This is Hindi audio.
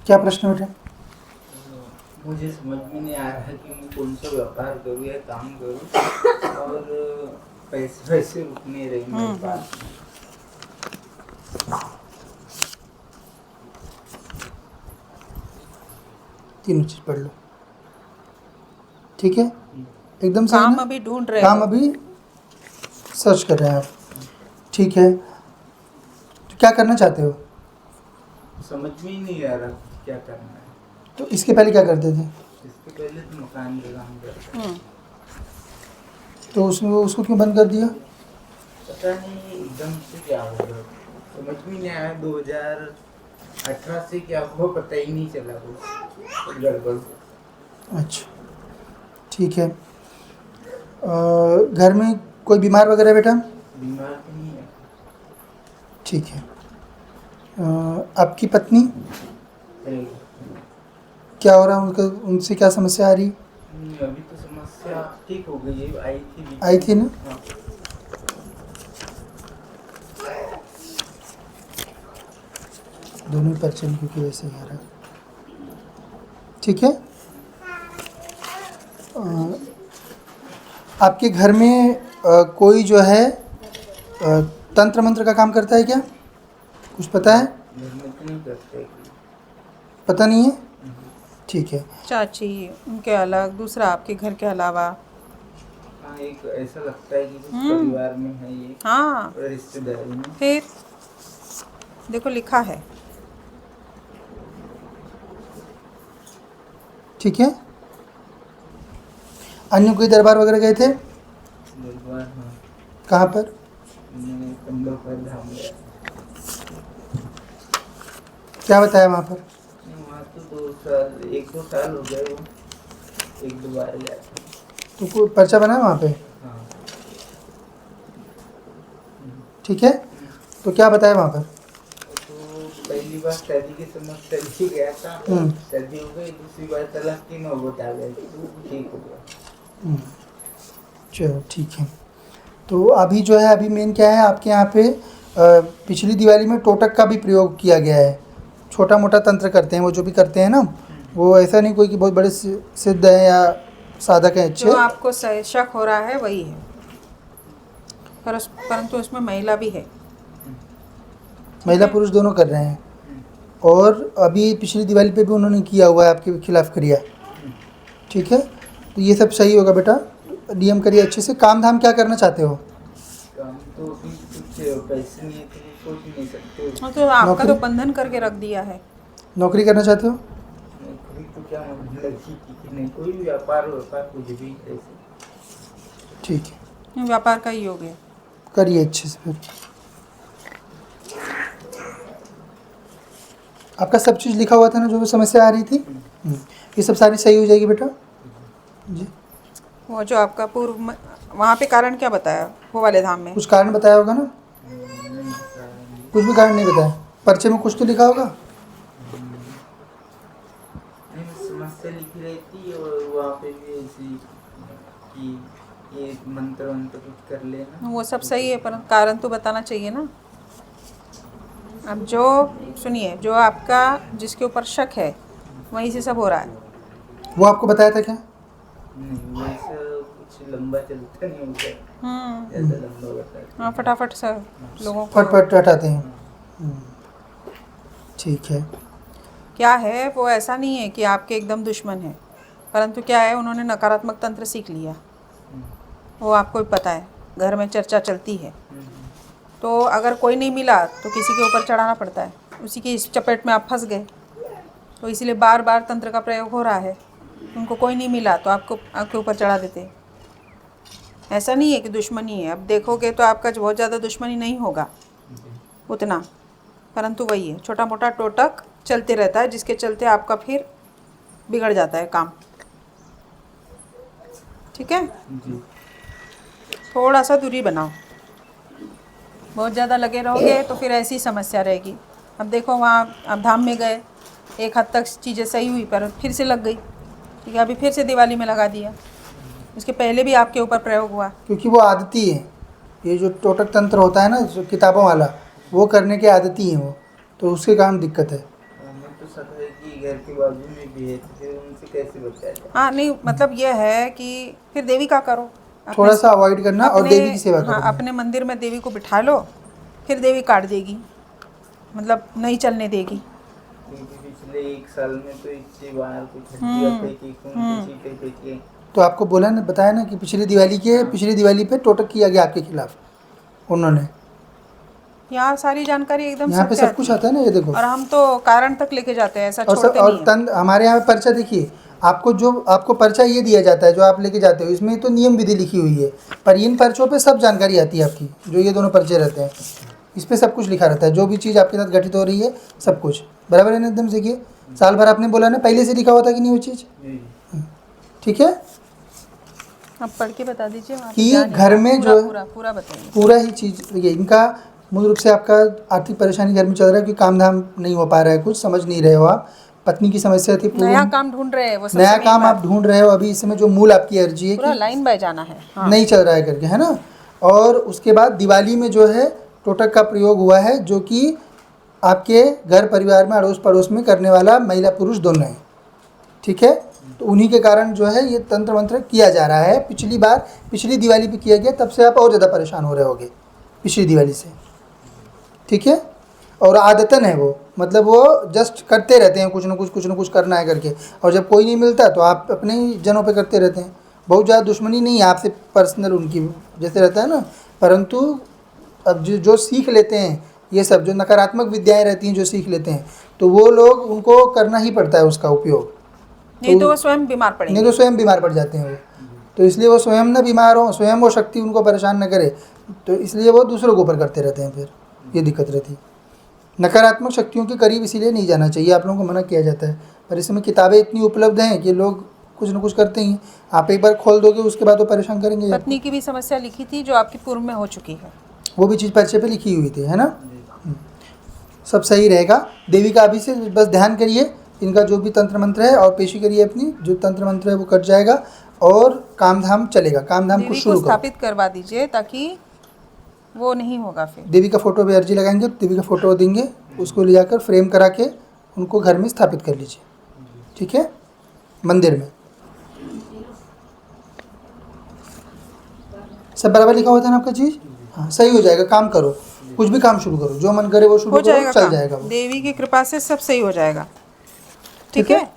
क्या प्रश्न बेटा? मुझे समझ में नहीं आ रहा है कि मैं कौन सा व्यापार करूँ या काम करूँ, और पैसे वैसे रुकने रहे मेरे पास। तीनों चीज पढ़ लो, ठीक है? एकदम सही काम ना? अभी ढूंढ रहे काम हो। अभी सर्च कर रहे हैं आप, ठीक है? तो क्या करना चाहते हो? समझ में ही नहीं आ रहा क्या करना है। तो इसके पहले क्या करते थे? इसके पहले तो मकान का काम करता था। तो उसमें उसको क्यों बंद कर दिया? पता नहीं एकदम से क्या हो गया, समझ में नहीं आया। 2018 से क्या हुआ पता ही नहीं चला, वो गड़बड़। अच्छा, ठीक है। घर में कोई बीमार वगैरह है बेटा? बीमार तो नहीं है। ठीक है। आपकी पत्नी, है। क्या हो रहा है उनका? उनसे क्या समस्या आ रही? अभी तो समस्या ठीक हो गई है, आई थी बीच आई में। थी ना? हाँ। दोनों परचम क्योंकि वैसे ही आ रहा है, ठीक है? आपके घर में कोई जो है तंत्र मंत्र का काम करता है क्या? कुछ पता है? घर में तो नहीं करते। पता नहीं है, ठीक है। चाची उनके अलग, दूसरा आपके घर के अलावा। हाँ, एक ऐसा लगता है कि कुछ परिवार में है ये, हाँ, और रिश्तेदारी में। फिर देखो लिखा है। ठीक है। अन्य कोई दरबार वगैरह गए थे? दरबार, हाँ। कहाँ पर? मैं कंडों पर धाम गया। क्या बताया वहाँ पर? वहाँ तो 2 साल 1-2 साल हो गए, वो 1-2 बार गया था। तो कोई पर्चा बना है वहाँ पे? हाँ। ठीक है। तो क्या बताया वहाँ पर? तो पहली बार शादी के समय चली गया था, शादी हो गई। दूसरी बार तलाक की नौबत आ गई, तो ठीक हो गया। चलो ठीक है। तो अभी जो है, अभी मेन क्या है आपके यहाँ पे, पिछली दिवाली में टोटक का भी प्रयोग किया गया है। छोटा मोटा तंत्र करते हैं वो, जो भी करते हैं ना, वो ऐसा नहीं कोई कि बहुत बड़े सिद्ध हैं या साधक हैं अच्छे। जो आपको शक हो रहा है वही है, परंतु उसमें महिला भी है। महिला पुरुष दोनों कर रहे हैं। और अभी पिछली दिवाली पे भी उन्होंने किया हुआ है, आपके खिलाफ क्रिया, ठीक है? तो ये सब सही होगा बेटा, नियम करिए अच्छे से। काम धाम क्या करना चाहते हो? काम तो अभी कुछ पैसे नहीं है तो सोच नहीं सकते। तो आपका नौकरी? तो बंधन करके रख दिया है। नौकरी करना चाहते हो? नौकरी तो क्या लड़की की नहीं, कोई व्यापार कुछ भी ऐसे। ठीक है, व्यापार का ही योग है। करिए अच्छे से फिर। आपका सब चीज़ लिखा हुआ था ना, जो भी समस्या आ रही थी? ये सब सारी सही हो जाएगी बेटा जी। वो जो आपका वहाँ पे कारण क्या बताया वो वाले धाम में? कुछ कारण बताया होगा ना? कुछ भी कारण नहीं बताया? पर्चे में कुछ तो लिखा होगा। समस्या लिखी रहती है, और वहाँ पे भी ऐसी कि ये मंत्र वंत्र कुछ कर लेना। वो सब सही है, पर कारण तो बताना चाहिए ना। अब जो सुनिए, जो आपका जिसके ऊपर शक है वहीं से सब हो रहा है। वो आपको बताया था क्या? नहीं, वैसा कुछ लंबा चलता नहीं होता, ज़्यादा लंबा बताता। हाँ, फटाफट से लोगों को फट हटाते हैं। ठीक है। क्या है, वो ऐसा नहीं है कि आपके एकदम दुश्मन है, परंतु क्या है, उन्होंने नकारात्मक तंत्र सीख लिया। वो आपको भी पता है, घर में चर्चा चलती है। तो अगर कोई नहीं मिला तो किसी के ऊपर चढ़ाना पड़ता है, उसी की इस चपेट में आप फंस गए। तो इसीलिए बार बार तंत्र का प्रयोग हो रहा है। उनको कोई नहीं मिला तो आपके ऊपर चढ़ा देते। ऐसा नहीं है कि दुश्मनी है। अब देखोगे तो आपका बहुत ज़्यादा दुश्मनी नहीं होगा उतना, परंतु वही है, छोटा मोटा टोटक चलते रहता है, जिसके चलते आपका फिर बिगड़ जाता है काम। ठीक है, थोड़ा सा दूरी बनाओ। बहुत ज़्यादा लगे रहोगे तो फिर ऐसी समस्या रहेगी। अब देखो, वहाँ अब धाम में गए, एक हद तक चीज़ें सही हुई, पर फिर से लग गई। ठीक है, अभी फिर से दिवाली में लगा दिया। इसके पहले भी आपके ऊपर प्रयोग हुआ। क्योंकि वो आदती है, ये जो टोटक तंत्र होता है ना, जो किताबों वाला, वो करने के आदती है वो, तो उसके कारण दिक्कत है। मैं तो सब है कि घर के बाजू में भी है, तो फिर उनसे कैसे बचा जाए? हाँ नहीं, मतलब ये है कि फिर देवी का करो, थोड़ा सा अवॉइड करना और देवी की सेवा हाँ, करना। अपने मंदिर में देवी को बिठा लो, फिर देवी काट देगी, मतलब नहीं चलने देगी। क्योंकि पिछले 1 साल में तो इतनी बार कुछ हड्डियाँ फेंकी, खून की छींटे फेंकी। तो आपको बोला ना, बताया ना कि पिछली दिवाली पे टोटक किया गया आपके खिलाफ उन्होंने। यहाँ सारी जानकारी एकदम यहाँ पे सत्य सब कुछ आती आता है ना, ये देखो। है। और हम तो कारण तक लेके जाते हैं, ऐसा और छोड़ते नहीं है। हमारे यहाँ पे पर्चा देखिए, आपको पर्चा ये दिया जाता है जो आप लेके जाते हो, इसमें तो नियम विधि लिखी हुई है, पर इन पर्चों पे सब जानकारी आती है आपकी, जो ये दोनों पर्चे रहते हैं इस पे सब कुछ लिखा रहता है, जो भी चीज़ आपके साथ घटित हो रही है सब कुछ बराबर है ना, एकदम से। देखिए साल भर आपने बोला ना, पहले से लिखा हुआ था कि नहीं वो चीज़, ठीक है। आप पढ़ के बता दीजिए वहाँ पे कि क्या लिखा घर है। में पूरा जो पूरा पूरा बताइए। पूरा ही चीज़ ये इनका मूल रूप से आपका आर्थिक परेशानी घर में चल रहा है कि काम धाम नहीं हो पा रहा है, कुछ समझ नहीं रहे हो आप, पत्नी की समस्या थी, नया काम ढूंढ रहे हैं वो, सबसे नया मेन काम बात। आप ढूंढ रहे हो अभी, इसमें जो मूल आपकी अर्जी है पूरा कि लाइन बाय जाना है। हाँ। नहीं चल रहा है करके, है ना। और उसके बाद दिवाली में जो है टोटक का प्रयोग हुआ है, जो कि आपके घर परिवार में अड़ोस पड़ोस में करने वाला महिला पुरुष दोनों है, ठीक है। तो उन्हीं के कारण जो है ये तंत्र मंत्र किया जा रहा है। पिछली दिवाली पे किया गया, तब से आप और ज़्यादा परेशान हो रहे होगे पिछली दिवाली से, ठीक है। और आदतन है वो, मतलब वो जस्ट करते रहते हैं कुछ न कुछ करना है करके, और जब कोई नहीं मिलता तो आप अपने ही जनों पे करते रहते हैं। बहुत ज़्यादा दुश्मनी नहीं है आपसे पर्सनल उनकी, जैसे रहता है ना, परंतु अब जो सीख लेते हैं ये सब, जो नकारात्मक विद्याएं रहती हैं जो सीख लेते हैं, तो वो लोग, उनको करना ही पड़ता है उसका उपयोग, नहीं तो वो स्वयं बीमार पड़ेंगे। नहीं तो स्वयं बीमार पड़ जाते हैं वो। तो इसलिए वो स्वयं ना बीमार हो, स्वयं वो शक्ति उनको परेशान न करे, तो इसलिए वो दूसरों के ऊपर करते रहते हैं, फिर ये दिक्कत रहती है। नकारात्मक शक्तियों के करीब इसीलिए नहीं जाना चाहिए, आप लोगों को मना किया जाता है, पर इसमें किताबें इतनी उपलब्ध हैं कि लोग कुछ न कुछ करते ही। आप एक बार खोल दोगे उसके बाद वो परेशान करेंगे आपको। पत्नी की भी समस्या लिखी थी जो आपकी पूर्व में हो चुकी है। वो भी चीज़ पर्चे पे लिखी हुई थी, है ना। सब सही रहेगा। देवी का अभी से बस ध्यान करिए, इनका जो भी तंत्र मंत्र है और पेशी करिए अपनी, जो तंत्र मंत्र है वो कट जाएगा और काम धाम चलेगा। काम धाम कुछ शुरू करो, स्थापित करवा दीजिए ताकि वो नहीं होगा। फिर देवी का फोटो भी अर्जी लगाएंगे, देवी का फोटो देंगे, उसको ले जाकर फ्रेम करा के उनको घर में स्थापित कर लीजिए, ठीक है, मंदिर में। सब बराबर लिखा हुआ था ना आपका चीज़, हाँ सही हो जाएगा। काम करो, कुछ भी काम शुरू करो, जो मन करे वो शुरू करो, चल जाएगा वो। देवी की कृपा से सब सही हो जाएगा, ठीक ठीक है? है।